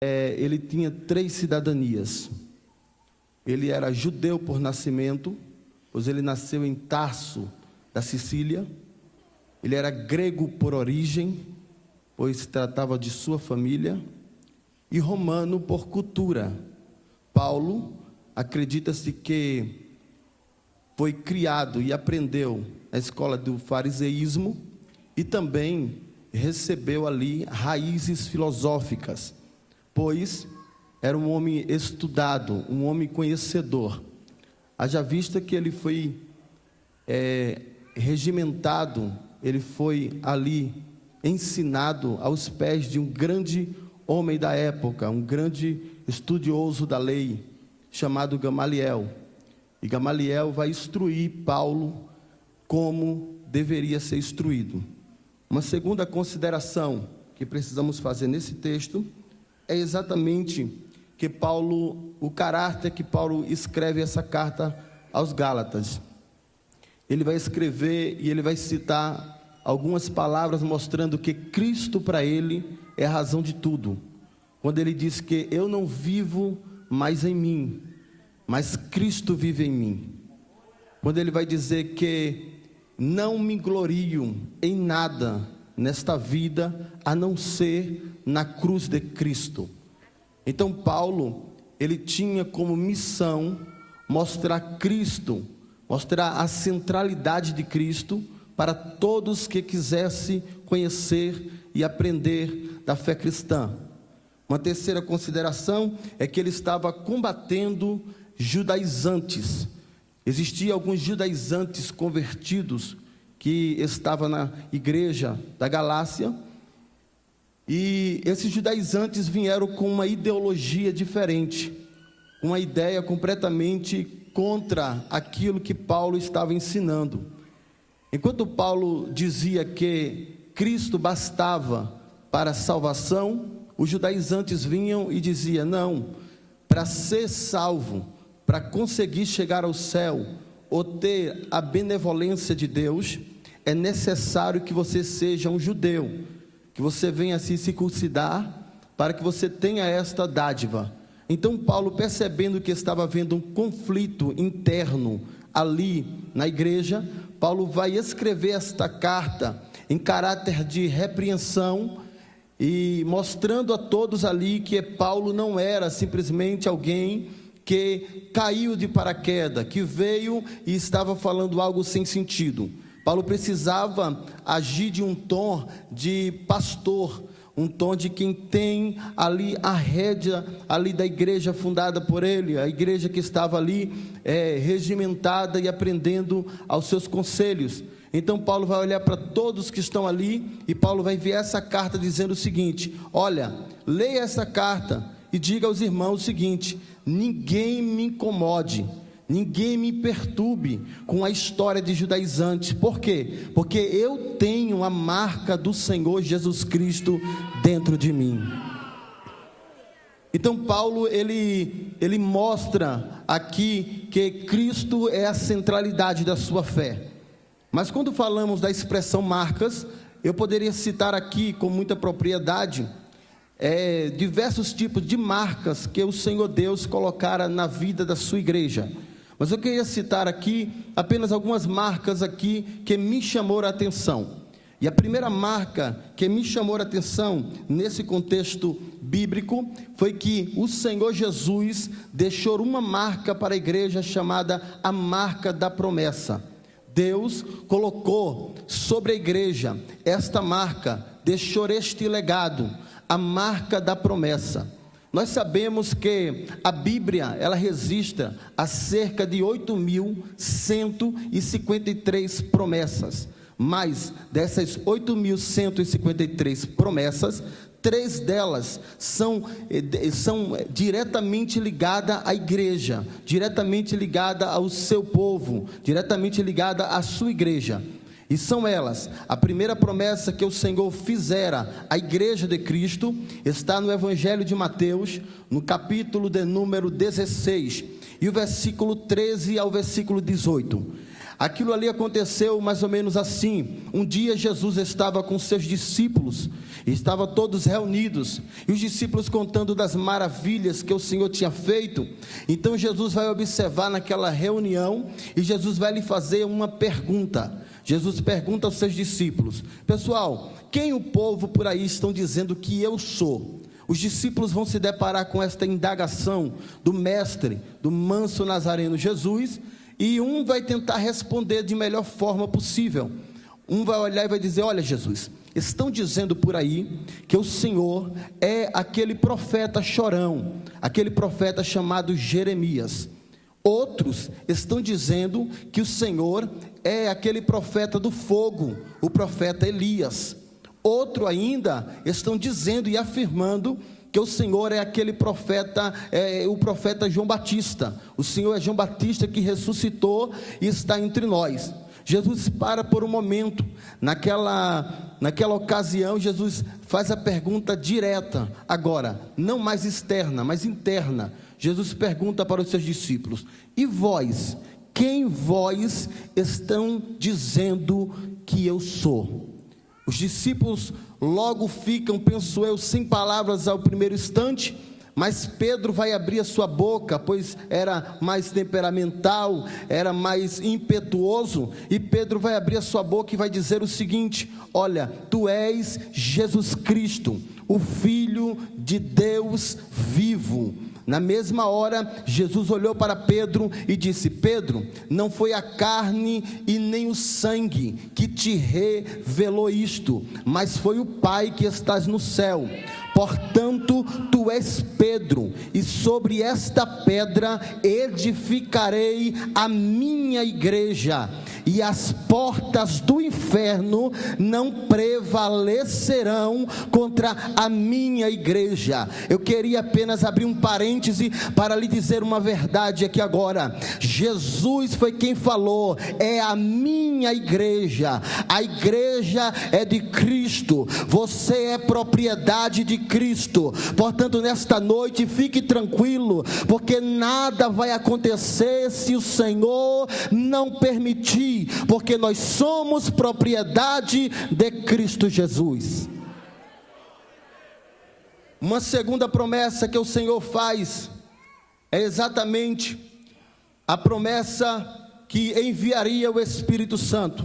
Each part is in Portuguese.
Ele tinha 3 cidadanias. Ele era judeu por nascimento, pois ele nasceu em Tarso, da Sicília. Ele era grego por origem, pois se tratava de sua família. E romano por cultura. Paulo, acredita-se que foi criado e aprendeu na escola do fariseísmo e também recebeu ali raízes filosóficas, pois era um homem estudado, um homem conhecedor. Haja vista que ele foi regimentado, ele foi ali ensinado aos pés de um grande homem da época, um grande estudioso da lei, chamado Gamaliel. E Gamaliel vai instruir Paulo como deveria ser instruído. Uma segunda consideração que precisamos fazer nesse texto é exatamente que o caráter que Paulo escreve essa carta aos Gálatas. Ele vai escrever e ele vai citar algumas palavras mostrando que Cristo para ele é a razão de tudo. Quando ele diz que eu não vivo mais em mim, mas Cristo vive em mim. Quando ele vai dizer que não me glorio em nada nesta vida, a não ser na cruz de Cristo. Então Paulo, ele tinha como missão mostrar Cristo, mostrar a centralidade de Cristo para todos que quisessem conhecer e aprender da fé cristã. Uma terceira consideração é que ele estava combatendo judaizantes. Existiam alguns judaizantes convertidos que estavam na igreja da Galácia, e esses judaizantes vieram com uma ideologia diferente, uma ideia completamente contra aquilo que Paulo estava ensinando. Enquanto Paulo dizia que Cristo bastava para a salvação, os judaizantes vinham e diziam: não, para ser salvo, para conseguir chegar ao céu, ou ter a benevolência de Deus, é necessário que você seja um judeu, que você venha se circuncidar, para que você tenha esta dádiva. Então Paulo, percebendo que estava havendo um conflito interno ali na igreja, Paulo vai escrever esta carta em caráter de repreensão, e mostrando a todos ali que Paulo não era simplesmente alguém que caiu de paraquedas, que veio e estava falando algo sem sentido. Paulo precisava agir de um tom de pastor, um tom de quem tem ali a rédea ali da igreja fundada por ele, a igreja que estava ali regimentada e aprendendo aos seus conselhos. Então Paulo vai olhar para todos que estão ali, e Paulo vai enviar essa carta dizendo o seguinte: olha, leia essa carta e diga aos irmãos o seguinte: ninguém me incomode, ninguém me perturbe com a história de judaizantes. Por quê? Porque eu tenho a marca do Senhor Jesus Cristo dentro de mim. Então Paulo, ele mostra aqui que Cristo é a centralidade da sua fé. Mas quando falamos da expressão marcas, eu poderia citar aqui com muita propriedade diversos tipos de marcas que o Senhor Deus colocara na vida da sua igreja. Mas eu queria citar aqui apenas algumas marcas aqui que me chamou a atenção. E a primeira marca que me chamou a atenção nesse contexto bíblico foi que o Senhor Jesus deixou uma marca para a igreja chamada a marca da promessa. Deus colocou sobre a igreja esta marca, deixou este legado, a marca da promessa. Nós sabemos que a Bíblia, ela registra a cerca de 8.153 promessas, mas dessas 8.153 promessas, 3 delas são diretamente ligadas à igreja, diretamente ligadas ao seu povo, diretamente ligadas à sua igreja. E são elas: a primeira promessa que o Senhor fizera à igreja de Cristo está no Evangelho de Mateus, no capítulo de número 16, e o versículo 13 ao versículo 18. Aquilo ali aconteceu mais ou menos assim. Um dia Jesus estava com seus discípulos, estavam todos reunidos, e os discípulos contando das maravilhas que o Senhor tinha feito. Então Jesus vai observar naquela reunião, e Jesus vai lhe fazer uma pergunta. Jesus pergunta aos seus discípulos: pessoal, quem o povo por aí estão dizendo que eu sou? Os discípulos vão se deparar com esta indagação do mestre, do manso nazareno Jesus, e um vai tentar responder de melhor forma possível. Um vai olhar e vai dizer: olha Jesus, estão dizendo por aí que o Senhor é aquele profeta chorão, aquele profeta chamado Jeremias. Outros estão dizendo que o Senhor é aquele profeta do fogo, o profeta Elias. Outro ainda estão dizendo e afirmando que o Senhor é aquele profeta, o profeta João Batista. O Senhor é João Batista que ressuscitou e está entre nós. Jesus para por um momento. Naquela ocasião, Jesus faz a pergunta direta, agora, não mais externa, mas interna. Jesus pergunta para os seus discípulos: e vós, quem vós estão dizendo que eu sou? Os discípulos logo ficam, penso eu, sem palavras ao primeiro instante, mas Pedro vai abrir a sua boca, pois era mais temperamental, era mais impetuoso, e Pedro vai abrir a sua boca e vai dizer o seguinte: olha, tu és Jesus Cristo, o Filho de Deus vivo. Na mesma hora, Jesus olhou para Pedro e disse: Pedro, não foi a carne e nem o sangue que te revelou isto, mas foi o Pai que estás no céu. Portanto, tu és Pedro, e sobre esta pedra edificarei a minha igreja, e as portas do inferno não prevalecerão contra a minha igreja. Eu queria apenas abrir um parêntese para lhe dizer uma verdade aqui agora. Jesus foi quem falou: é a minha igreja. A igreja é de Cristo, você é propriedade de Cristo. Portanto, nesta noite, fique tranquilo, porque nada vai acontecer se o Senhor não permitir, porque nós somos propriedade de Cristo Jesus. Uma segunda promessa que o Senhor faz é exatamente a promessa que enviaria o Espírito Santo.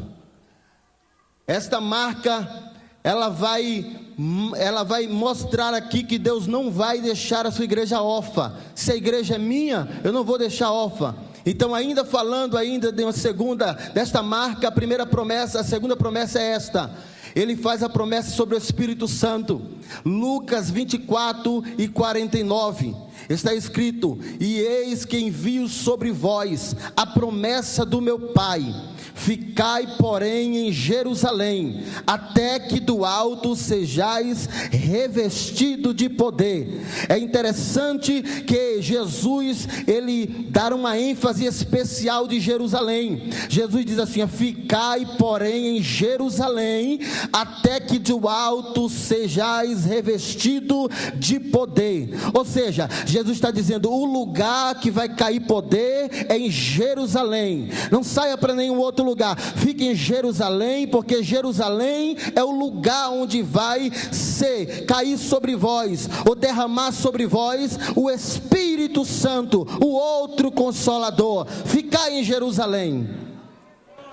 Esta marca, ela vai mostrar aqui que Deus não vai deixar a sua igreja órfã. Se a igreja é minha, eu não vou deixar órfã. Então, ainda falando de uma segunda, desta marca, a primeira promessa, a segunda promessa é esta: ele faz a promessa sobre o Espírito Santo. Lucas 24 e 49, está escrito: e eis que envio sobre vós a promessa do meu Pai. Ficai, porém, em Jerusalém, até que do alto sejais revestido de poder. É interessante que Jesus, ele dá uma ênfase especial de Jerusalém. Jesus diz assim: ficai, porém, em Jerusalém, até que do alto sejais revestido de poder. Ou seja, Jesus está dizendo: o lugar que vai cair poder é em Jerusalém. Não saia para nenhum outro lugar, fique em Jerusalém, porque Jerusalém é o lugar onde vai cair sobre vós, ou derramar sobre vós o Espírito Santo, o outro Consolador. Ficai em Jerusalém.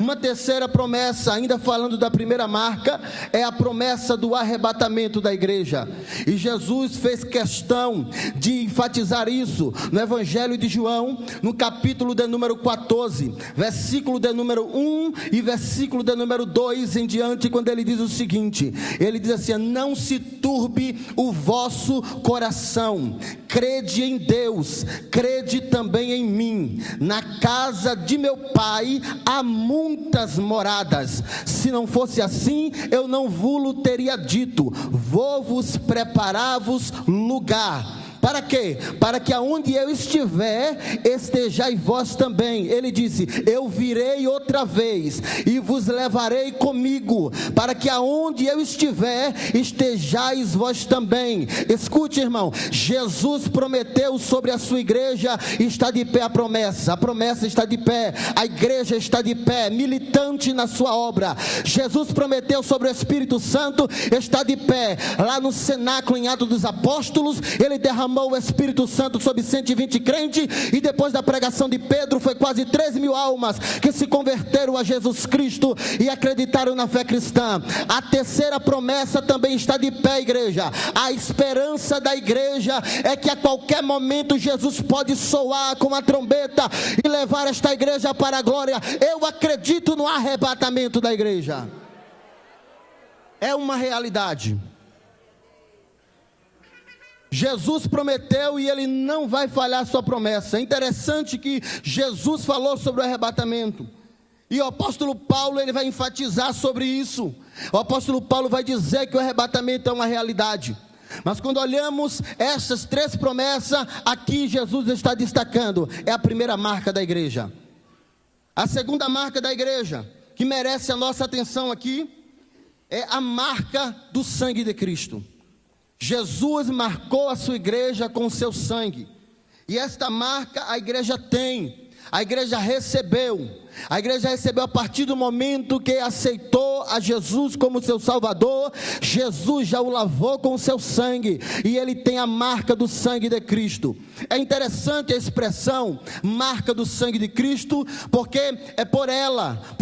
Uma terceira promessa, ainda falando da primeira marca, é a promessa do arrebatamento da igreja. E Jesus fez questão de enfatizar isso no Evangelho de João, no capítulo de número 14, versículo de número 1 e versículo de número 2 em diante, quando ele diz o seguinte: ele diz assim: não se turbe o vosso coração, crede em Deus, crede também em mim. Na casa de meu Pai há muitas moradas. Se não fosse assim, eu não vos teria dito: vou-vos preparar-vos lugar. Para quê? Para que aonde eu estiver, estejais vós também. Ele disse: eu virei outra vez e vos levarei comigo, para que aonde eu estiver, estejais vós também. Escute, irmão, Jesus prometeu sobre a sua igreja, está de pé a promessa está de pé, a igreja está de pé, militante na sua obra. Jesus prometeu sobre o Espírito Santo, está de pé. Lá no cenáculo em Atos dos Apóstolos, ele derramou o Espírito Santo sobre 120 crentes, e depois da pregação de Pedro, foi quase 13.000 almas que se converteram a Jesus Cristo e acreditaram na fé cristã. A terceira promessa também está de pé, igreja. A esperança da igreja é que a qualquer momento Jesus pode soar com a trombeta e levar esta igreja para a glória. Eu acredito no arrebatamento da igreja. É uma realidade. Jesus prometeu e ele não vai falhar sua promessa. É interessante que Jesus falou sobre o arrebatamento, e o apóstolo Paulo, ele vai enfatizar sobre isso. O apóstolo Paulo vai dizer que o arrebatamento é uma realidade. Mas quando olhamos essas três promessas, aqui Jesus está destacando, é a primeira marca da igreja. A segunda marca da igreja, que merece a nossa atenção aqui, é a marca do sangue de Cristo. Jesus marcou a sua igreja com o seu sangue, e esta marca a igreja tem. A igreja recebeu a partir do momento que aceitou a Jesus como seu Salvador. Jesus já o lavou com o seu sangue, e ele tem a marca do sangue de Cristo. É interessante a expressão marca do sangue de Cristo, porque é por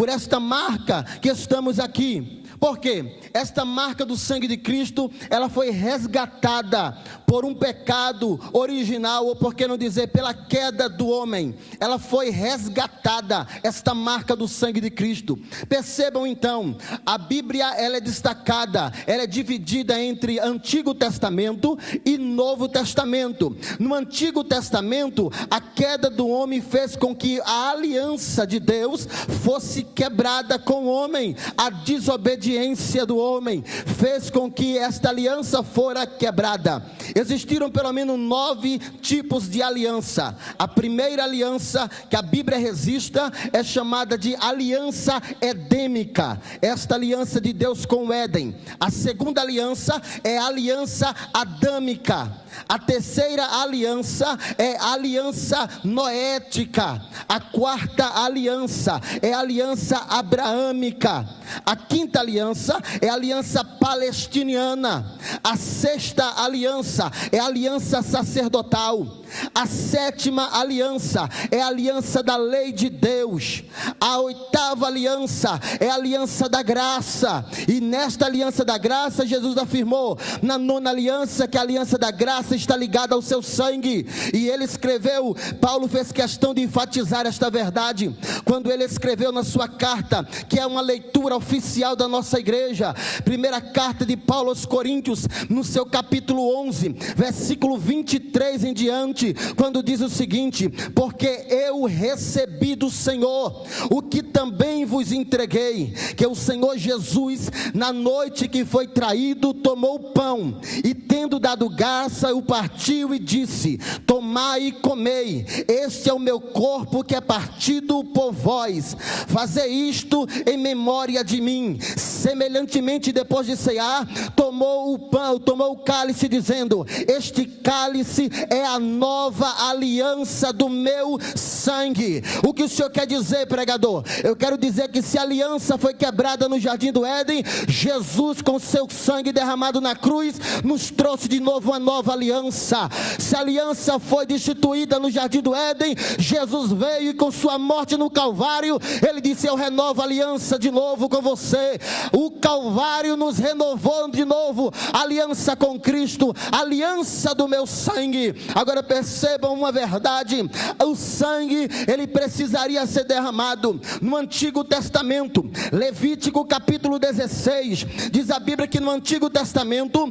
esta marca que estamos aqui. Porque esta marca do sangue de Cristo, ela foi resgatada por um pecado original, ou por que não dizer, pela queda do homem. Ela foi resgatada, esta marca do sangue de Cristo. Percebam então, a Bíblia, ela é destacada, ela é dividida entre Antigo Testamento e Novo Testamento. No Antigo Testamento, a queda do homem fez com que a aliança de Deus fosse quebrada com o homem. A desobediência do homem fez com que esta aliança fora quebrada. Existiram pelo menos 9 tipos de aliança. A primeira aliança que a Bíblia registra é chamada de aliança edêmica, esta aliança de Deus com o Éden. A segunda aliança é a aliança adâmica. A terceira aliança é a aliança noética. A quarta aliança é a aliança abraâmica. A quinta aliança é a aliança palestiniana. A sexta aliança é a aliança sacerdotal. A sétima aliança é a aliança da lei de Deus. A oitava aliança é a aliança da graça. E nesta aliança da graça, Jesus afirmou na nona aliança que a aliança da graça está ligada ao seu sangue. E ele escreveu, Paulo fez questão de enfatizar esta verdade quando ele escreveu na sua carta, que é uma leitura oficial da nossa igreja, primeira carta de Paulo aos Coríntios, no seu capítulo 11, versículo 23 em diante, quando diz o seguinte: porque eu recebi do Senhor o que também vos entreguei, que o Senhor Jesus, na noite que foi traído, tomou o pão, e tendo dado graça, o partiu e disse: tomai e comei, este é o meu corpo que é partido por vós, fazei isto em memória de mim. Semelhantemente, depois de cear, tomou o pão, tomou o cálice, dizendo: este cálice é a nova aliança do meu sangue. O que o Senhor quer dizer, pregador? Eu quero dizer que se a aliança foi quebrada no jardim do Éden, Jesus, com seu sangue derramado na cruz, nos trouxe de novo uma nova aliança. Se a aliança foi destituída no jardim do Éden, Jesus veio e com sua morte no Calvário, ele disse: eu renovo a aliança de novo com você. O Calvário nos renovou de novo, aliança com Cristo, aliança do meu sangue. Agora perceba, percebam uma verdade: o sangue, ele precisaria ser derramado. No Antigo Testamento, Levítico capítulo 16, diz a Bíblia que no Antigo Testamento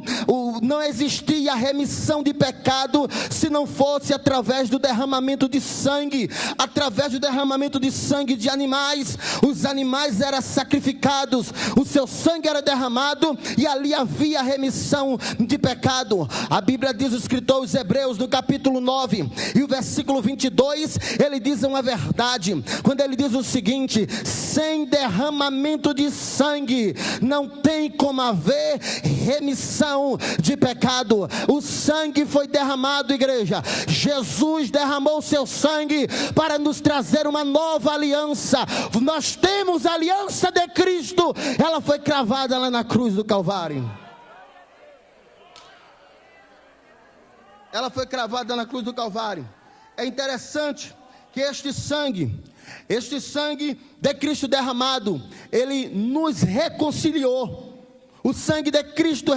não existia remissão de pecado se não fosse através do derramamento de sangue. Através do derramamento de sangue de animais, os animais eram sacrificados, o seu sangue era derramado e ali havia remissão de pecado. A Bíblia diz, o escritor aos Hebreus no capítulo 9 e o versículo 22, ele diz uma verdade, quando ele diz o seguinte: sem derramamento de sangue não tem como haver remissão de pecado. O sangue foi derramado, igreja. Jesus derramou o seu sangue para nos trazer uma nova aliança. Nós temos a aliança de Cristo, ela foi cravada lá na cruz do Calvário. Ela foi cravada na cruz do Calvário. É interessante que este sangue de Cristo derramado, ele nos reconciliou. O sangue de Cristo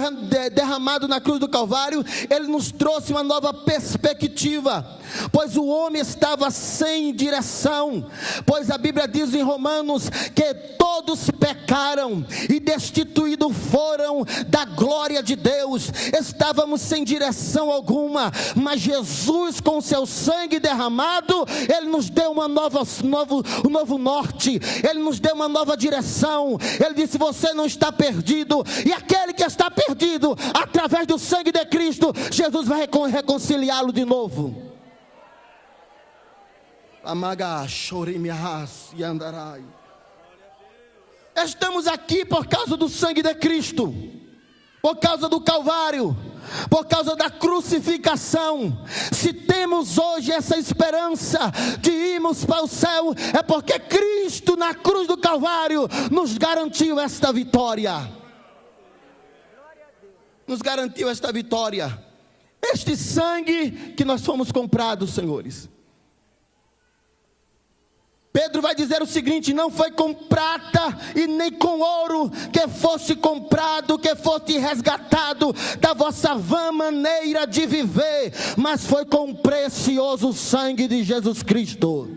derramado na cruz do Calvário, ele nos trouxe uma nova perspectiva, pois o homem estava sem direção, pois a Bíblia diz em Romanos que todos pecaram e destituídos foram da glória de Deus. Estávamos sem direção alguma, mas Jesus, com o seu sangue derramado, ele nos deu um novo norte, ele nos deu uma nova direção. Ele disse: você não está perdido. E aquele que está perdido, através do sangue de Cristo, Jesus vai reconciliá-lo de novo. Estamos aqui por causa do sangue de Cristo, por causa do Calvário, por causa da crucificação. Se temos hoje essa esperança de irmos para o céu, é porque Cristo na cruz do Calvário nos garantiu esta vitória. Nos garantiu esta vitória. Este sangue que nós fomos comprados, senhores. Pedro vai dizer o seguinte: não foi com prata e nem com ouro que fosse comprado, que fosse resgatado da vossa vã maneira de viver, mas foi com o precioso sangue de Jesus Cristo.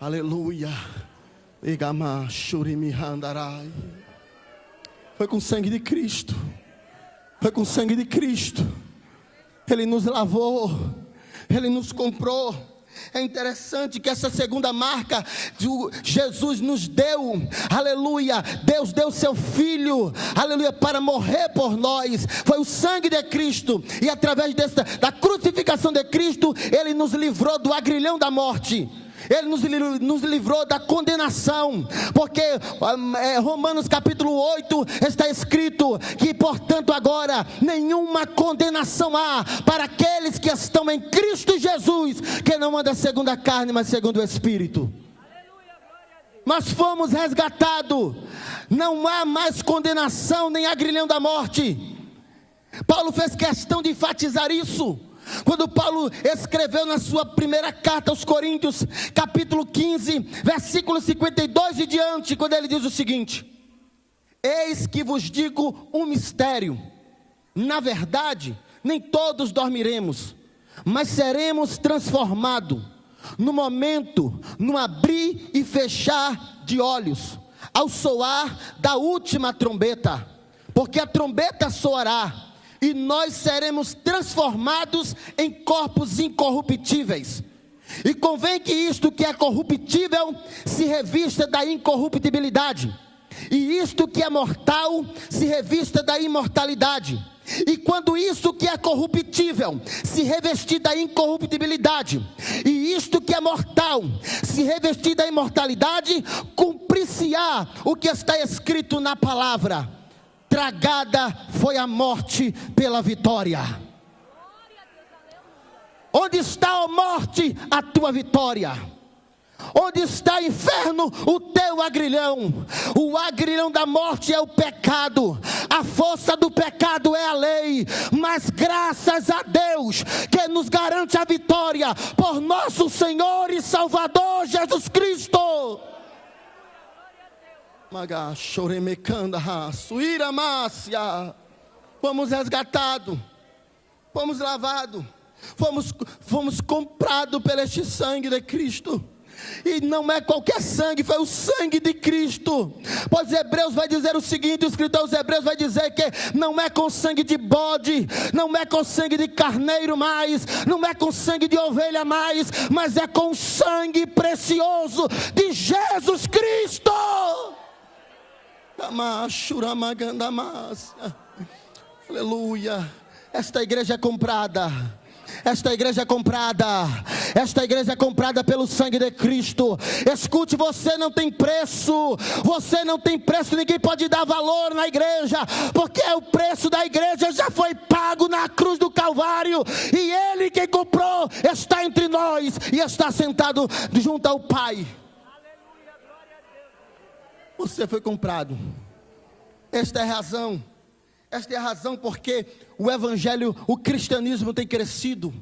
Aleluia. Foi com o sangue de Cristo. Foi com o sangue de Cristo. Ele nos lavou, ele nos comprou. É interessante que essa segunda marca Jesus nos deu, aleluia, Deus deu seu Filho, aleluia, para morrer por nós. Foi o sangue de Cristo, e através da crucificação de Cristo, ele nos livrou do agrilhão da morte. Ele nos livrou da condenação, porque Romanos capítulo 8 está escrito que, portanto, agora nenhuma condenação há para aqueles que estão em Cristo Jesus, que não andam segundo a carne, mas segundo o Espírito. Nós fomos resgatados, não há mais condenação nem agrilhão da morte. Paulo fez questão de enfatizar isso quando Paulo escreveu na sua primeira carta aos Coríntios, capítulo 15, versículo 52 e diante, quando ele diz o seguinte: eis que vos digo um mistério, na verdade, nem todos dormiremos, mas seremos transformados, no momento, no abrir e fechar de olhos, ao soar da última trombeta, porque a trombeta soará, e nós seremos transformados em corpos incorruptíveis. E convém que isto que é corruptível se revista da incorruptibilidade, e isto que é mortal se revista da imortalidade. E quando isto que é corruptível se revestir da incorruptibilidade, e isto que é mortal se revestir da imortalidade, cumprir-se-á o que está escrito na palavra: tragada foi a morte pela vitória. Onde está, ó morte, a tua vitória? Onde está, inferno, o teu agrilhão? O agrilhão da morte é o pecado, a força do pecado é a lei, mas graças a Deus que nos garante a vitória por nosso Senhor e Salvador Jesus Cristo. Fomos resgatados, fomos lavados, fomos comprados pelo este sangue de Cristo. E não é qualquer sangue, foi o sangue de Cristo. Pois Hebreus vai dizer o seguinte, o escritor aos Hebreus vai dizer que não é com sangue de bode, não é com sangue de carneiro mais, não é com sangue de ovelha mais, mas é com o sangue precioso de Jesus Cristo. Aleluia. Esta igreja é comprada. Esta igreja é comprada. Esta igreja é comprada pelo sangue de Cristo. Escute, você não tem preço. Você não tem preço. Ninguém pode dar valor na igreja, porque o preço da igreja já foi pago na cruz do Calvário. E Ele, quem comprou, está entre nós e está sentado junto ao Pai. Você foi comprado. Esta é a razão. Esta é a razão porque o evangelho, o cristianismo tem crescido.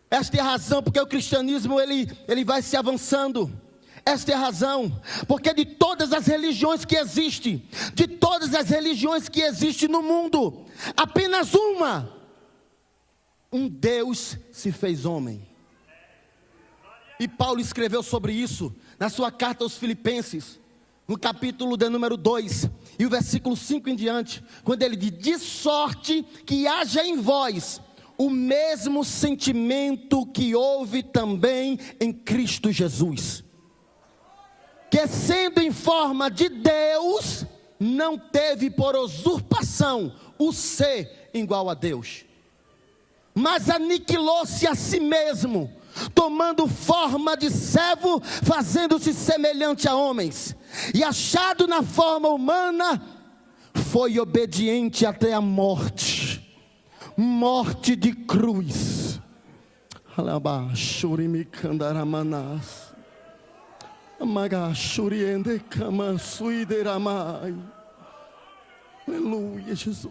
Esta é a razão porque o cristianismo ele vai se avançando. Esta é a razão porque de todas as religiões que existem, no mundo, apenas um Deus se fez homem. E Paulo escreveu sobre isso na sua carta aos Filipenses, no capítulo de número 2, e o versículo 5 em diante, quando ele diz: de sorte que haja em vós o mesmo sentimento que houve também em Cristo Jesus, que sendo em forma de Deus, não teve por usurpação o ser igual a Deus, mas aniquilou-se a si mesmo, tomando forma de servo, fazendo-se semelhante a homens, e achado na forma humana, foi obediente até a morte de cruz. Aleluia, Jesus.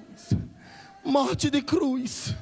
Morte de cruz.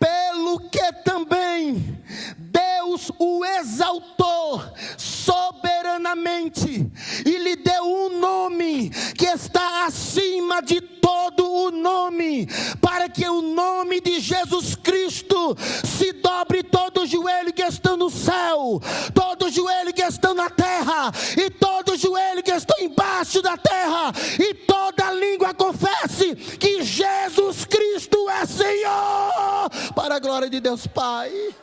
Pelo que também Deus o exaltou soberanamente e lhe deu um nome que está acima de todo o nome, para que o nome de Jesus Cristo se dobre todo o joelho que está no céu, todo o joelho que está na terra, e todo o joelho que está embaixo da terra, e toda língua confesse que Jesus Cristo é Senhor, para a glória de Deus Pai.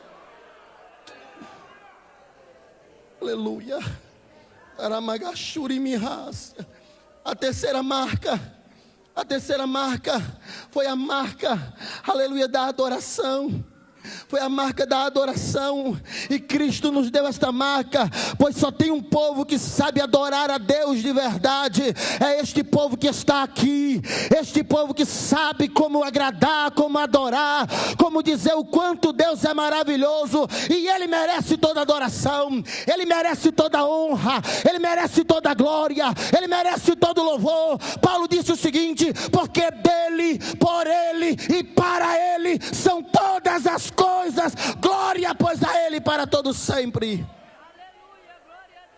Aleluia. A terceira marca foi a marca, aleluia, da adoração. Foi a marca da adoração, e Cristo nos deu esta marca, pois só tem um povo que sabe adorar a Deus de verdade. É este povo que está aqui, este povo que sabe como agradar, como adorar, como dizer o quanto Deus é maravilhoso, e Ele merece toda adoração, Ele merece toda honra, Ele merece toda glória, Ele merece todo louvor. Paulo disse o seguinte: porque dele, por Ele e para Ele são todas as coisas, glória pois a Ele para todos sempre.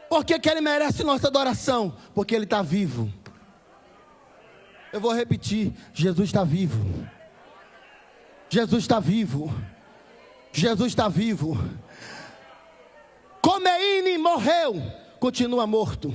Por que Ele merece nossa adoração? Porque Ele está vivo. Eu vou repetir: Jesus está vivo. Jesus está vivo. Jesus está vivo. Khomeini morreu, continua morto.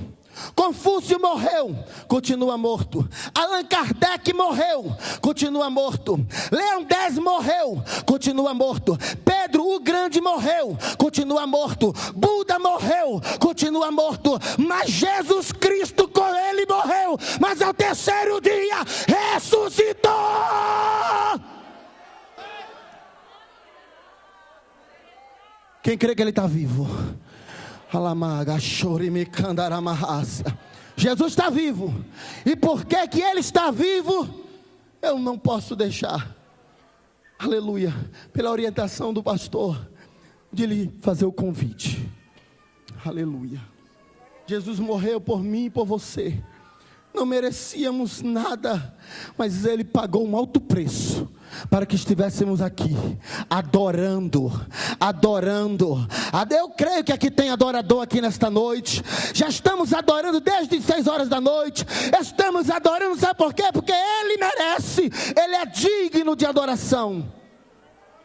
Confúcio morreu, continua morto. Allan Kardec morreu, continua morto. Leão X morreu, continua morto. Pedro o Grande morreu, continua morto. Buda morreu, continua morto. Mas Jesus Cristo, com Ele morreu, mas ao terceiro dia ressuscitou. Quem crê que Ele está vivo? Jesus está vivo. E porque que Ele está vivo, eu não posso deixar, aleluia, pela orientação do pastor, de lhe fazer o convite. Aleluia. Jesus morreu por mim e por você. Não merecíamos nada, mas Ele pagou um alto preço para que estivéssemos aqui adorando. Eu creio que aqui tem adorador aqui nesta noite. Já estamos adorando desde 6 horas da noite. Estamos adorando, sabe por quê? Porque Ele merece, Ele é digno de adoração.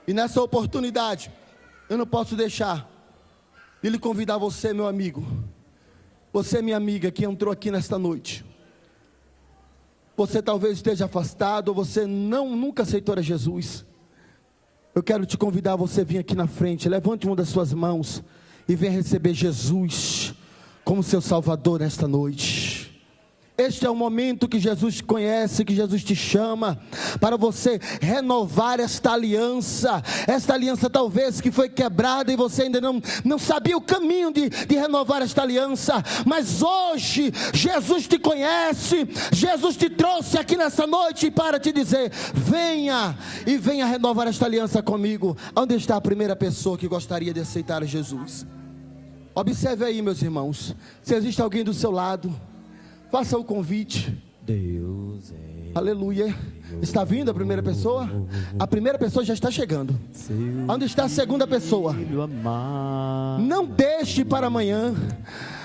E nessa oportunidade, eu não posso deixar de lhe convidar você, meu amigo, você, minha amiga, que entrou aqui nesta noite. Você talvez esteja afastado, ou você nunca aceitou a Jesus. Eu quero te convidar a você vir aqui na frente. Levante uma das suas mãos e venha receber Jesus como seu Salvador nesta noite. Este é o momento que Jesus te conhece, que Jesus te chama para você renovar esta aliança talvez que foi quebrada e você ainda não sabia o caminho de renovar esta aliança, mas hoje Jesus te conhece, Jesus te trouxe aqui nessa noite para te dizer: venha e venha renovar esta aliança comigo. Onde está a primeira pessoa que gostaria de aceitar Jesus? Observe aí, meus irmãos, se existe alguém do seu lado, faça o convite. Deus é. Aleluia. Está vindo a primeira pessoa? A primeira pessoa já está chegando. Onde está a segunda pessoa? Não deixe para amanhã.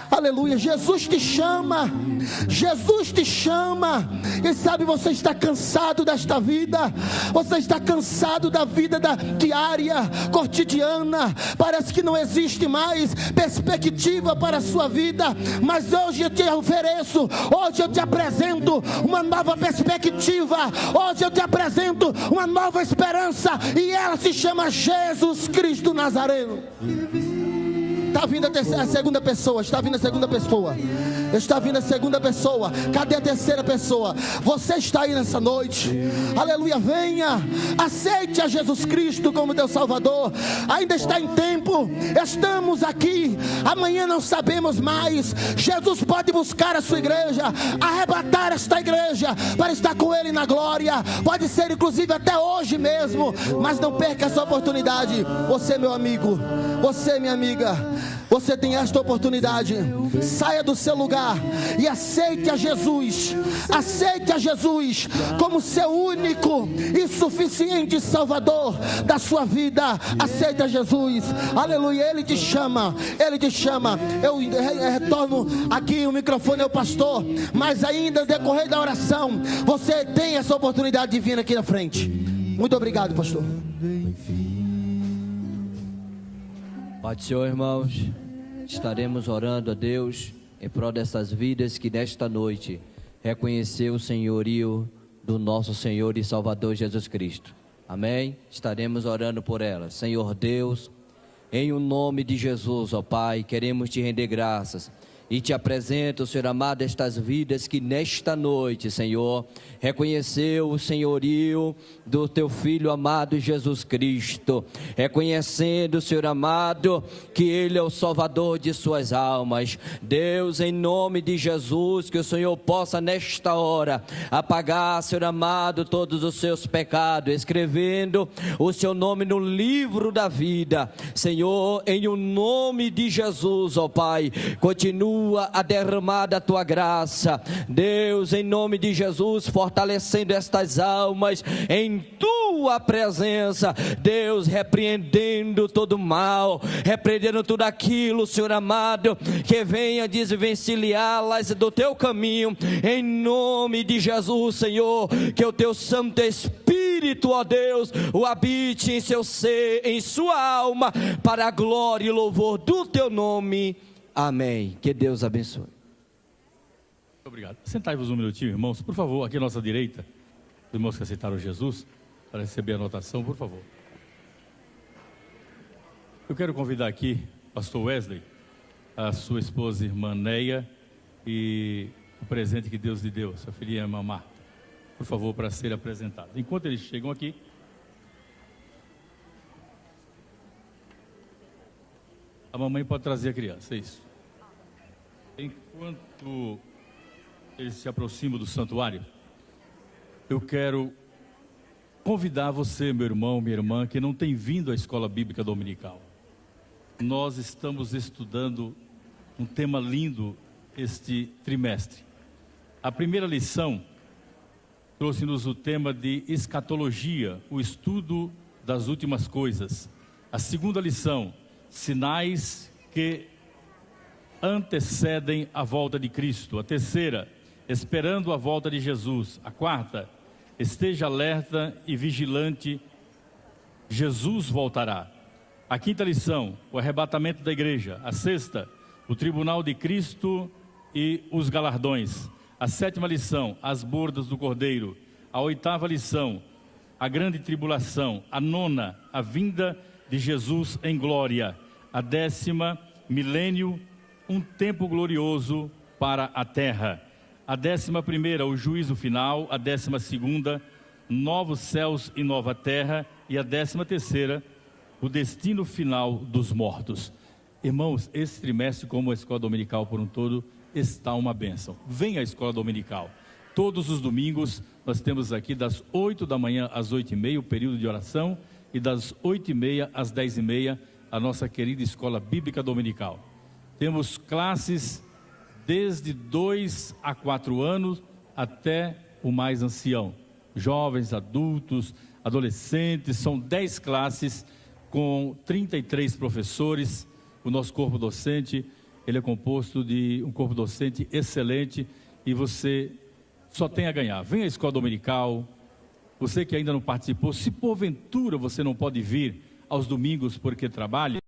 Aleluia, Jesus te chama. Jesus te chama. Quem sabe você está cansado desta vida. Você está cansado da vida diária, cotidiana. Parece que não existe mais perspectiva para a sua vida. Mas hoje eu te ofereço, hoje eu te apresento uma nova perspectiva. Hoje eu te apresento uma nova esperança. E ela se chama Jesus Cristo Nazareno. Está vindo a segunda pessoa. Está vindo a segunda pessoa. Está vindo a segunda pessoa. Cadê a terceira pessoa? Você está aí nessa noite. Aleluia, venha. Aceite a Jesus Cristo como teu Salvador. Ainda está em tempo. Estamos aqui. Amanhã não sabemos mais. Jesus pode buscar a sua igreja, arrebatar esta igreja para estar com Ele na glória. Pode ser inclusive até hoje mesmo. Mas não perca essa oportunidade. Você, meu amigo, você, minha amiga, você tem esta oportunidade. Saia do seu lugar e aceite a Jesus. Aceite a Jesus como seu único e suficiente Salvador da sua vida. Aceite a Jesus. Aleluia, Ele te chama. Ele te chama. Eu retorno aqui o microfone ao pastor, mas ainda no decorrer da oração você tem essa oportunidade de vir aqui na frente. Muito obrigado, pastor. Pai do Senhor, irmãos, estaremos orando a Deus em prol dessas vidas que nesta noite reconheceu o senhorio do nosso Senhor e Salvador Jesus Cristo. Amém? Estaremos orando por elas. Senhor Deus, em o nome de Jesus, ó Pai, queremos te render graças e te apresento, Senhor amado, estas vidas que nesta noite, Senhor, reconheceu o senhorio do teu Filho amado Jesus Cristo, reconhecendo, Senhor amado, que Ele é o Salvador de suas almas. Deus, em nome de Jesus, que o Senhor possa nesta hora apagar, Senhor amado, todos os seus pecados, escrevendo o seu nome no livro da vida. Senhor, em o nome de Jesus, ó Pai, continua a derramar da tua graça, Deus, em nome de Jesus, fortalecendo estas almas em tua presença, Deus, repreendendo todo mal, repreendendo tudo aquilo, Senhor amado, que venha desvencilhá-las do teu caminho, em nome de Jesus, Senhor, que o teu Santo Espírito, ó Deus, o habite em seu ser, em sua alma, para a glória e louvor do teu nome. Amém. Que Deus abençoe. Obrigado. Sentai-vos um minutinho, irmãos. Por favor, aqui à nossa direita, os irmãos que aceitaram Jesus, para receber a anotação, por favor. Eu quero convidar aqui o pastor Wesley, a sua esposa, irmã Neia, e o presente que Deus lhe deu, sua filhinha, irmã Marta, por favor, para ser apresentado. Enquanto eles chegam aqui, a mamãe pode trazer a criança, é isso. Enquanto eles se aproximam do santuário, eu quero convidar você, meu irmão, minha irmã, que não tem vindo à escola bíblica dominical. Nós estamos estudando um tema lindo este trimestre. A primeira lição trouxe-nos o tema de escatologia, o estudo das últimas coisas. A segunda lição, sinais que antecedem a volta de Cristo. A terceira, esperando a volta de Jesus. A quarta, esteja alerta e vigilante Jesus voltará. A quinta lição, o arrebatamento da igreja. A sexta, o tribunal de Cristo e os galardões. A sétima lição, as bodas do Cordeiro. A oitava lição, a grande tribulação. A nona, a vinda de Jesus em glória. A décima, milênio, um tempo glorioso para a terra. A 11ª, o juízo final. A 12ª, novos céus e nova terra. E a 13ª, o destino final dos mortos. Irmãos, esse trimestre, como a escola dominical por um todo, está uma bênção. Venha à escola dominical. Todos os domingos, nós temos aqui das 8 da manhã às 8h30, o período de oração, e das 8h30 às 10h30, a nossa querida escola bíblica dominical. Temos classes desde 2 a 4 anos até o mais ancião. Jovens, adultos, adolescentes, são 10 classes com 33 professores. O nosso corpo docente, ele é composto de um corpo docente excelente e você só tem a ganhar. Venha à escola dominical. Você que ainda não participou, se porventura você não pode vir aos domingos porque trabalha,